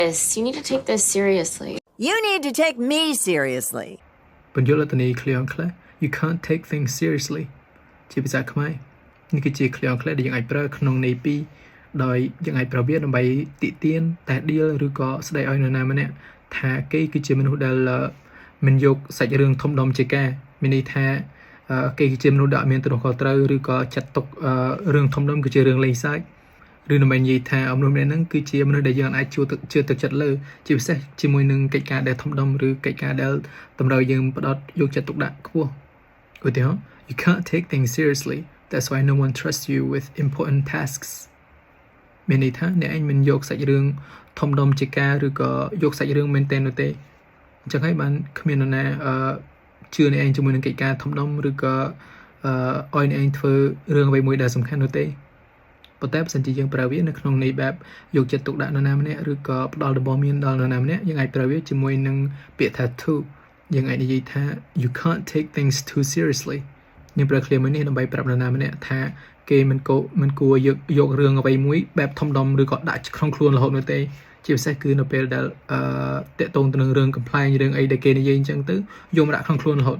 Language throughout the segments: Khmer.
You need to take this seriously. You need to take me seriously. បញ្យលតនីឃ្លៀងខ្លះ You can't take things seriously ជាភាសាខ្មែរនេះគឺជាឃ្លៀងខ្លះដែលយើងអាចប្រើក្នុងន័យពីរដោយយើងអាចប្រើវាដើម្បីតិទៀនតែដៀលឬក៏ស្ដីឲ្យនរណាម្នាក់ថាគេគឺជាមនុស្សដែលមិនយកសាច់រឿងធំដុំជាការមានន័យថាគេគឺជាមនុស្សដែលមានទំនួលខុសត្រូវឬក៏ចាត់ទុករឿងធំដុំគឺជារឿងលេងសើចឬដើម្បីនិយាយថាមនុស្សម្នាក់ហ្នឹងគឺជាមនុស្សដែលយើងអាចជឿទឹកចិត្តលើជាពិសេសជាមួយនឹងកិច្ចការដែលធំដុំឬកិច្ចការដែលតម្រូវយើងផ្ដោតយកចិត្តទុកដាក់ខ្ពស់ឧទាហរណ៍ You can't take things seriously that's why no one trusts you with important tasks មានន័យថាអ្នកឯងមិនយកសាច់រឿងធំដុំជាការឬក៏យកសាច់រឿងមែនទែននោះទេអញ្ចឹងហើយបានគ្មាននរណាជឿអ្នកឯងជាមួយនឹងកិច្ចការធំដុំឬក៏ឲ្យអ្នកឯងធ្វើរឿងអ្វីមួយដែលសំខាន់នោះទេប៉ុន្តែបើសិនជាយើងប្រើវានៅក្នុងន័យបែបយកចិត្តទុកដាក់នរណាម្នាក់ឬក៏ផ្ដល់ដំបូន្មានដល់នរណាម្នាក់យើងអាចប្រើវាជាមួយនឹងពាក្យថា to យើងអាចនិយាយថា You can't take things too seriously យើងប្រើឃ្លាមួយនេះដើម្បីប្រាប់នរណាម្នាក់ថាគេមិនគួរយករឿងអ្វីមួយបែបធំដុំឬក៏ដាក់ក្នុងខ្លួនរហូតនោះទេជាពិសេសគឺនៅពេលដែលតាក់ទងទៅនឹងរឿងកំ pl ែងរឿងអីដែលគេនិយាយអញ្ចឹងទៅយកមកដាក់ក្នុងខ្លួនរហូត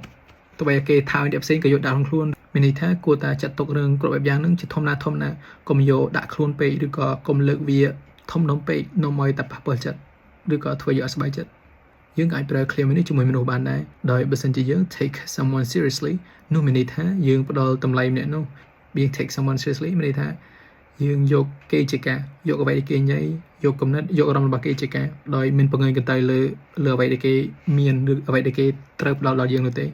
ទោះបីគេថាឲ្យអ្នកផ្សេងក៏យកដាក់ក្នុងខ្លួនមានន័យថាគួរតែចាត់ទុករឿងគ្រប់បែបយ៉ាងហ្នឹងជាធម្មតាកុំយកដាក់ខ្លួនពេកឬក៏កុំលើកវាធំដុំពេកនាំឲ្យតែប៉ះពាល់ចិត្តឬក៏ធ្វើឲ្យអត់សប្បាយចិត្តយើងអាចប្រើឃ្លាមួយនេះជាមួយមនុស្សបានដែរដោយបើសិនជាយើង take someone seriously នោះមានន័យថាយើងផ្ដល់តម្លៃម្នាក់នោះ being take someone seriously មានន័យថាយើងយកគេជាការយកអ្វីដែលគេញ៉ៃយកគំនិតយកអារម្មណ៍របស់គេជាការដោយមិនបង្ហាញកន្តើយលើអ្វីដែលគេមានឬអ្វីដែលគេត្រូវផ្ដល់ដល់យើងនោះទេ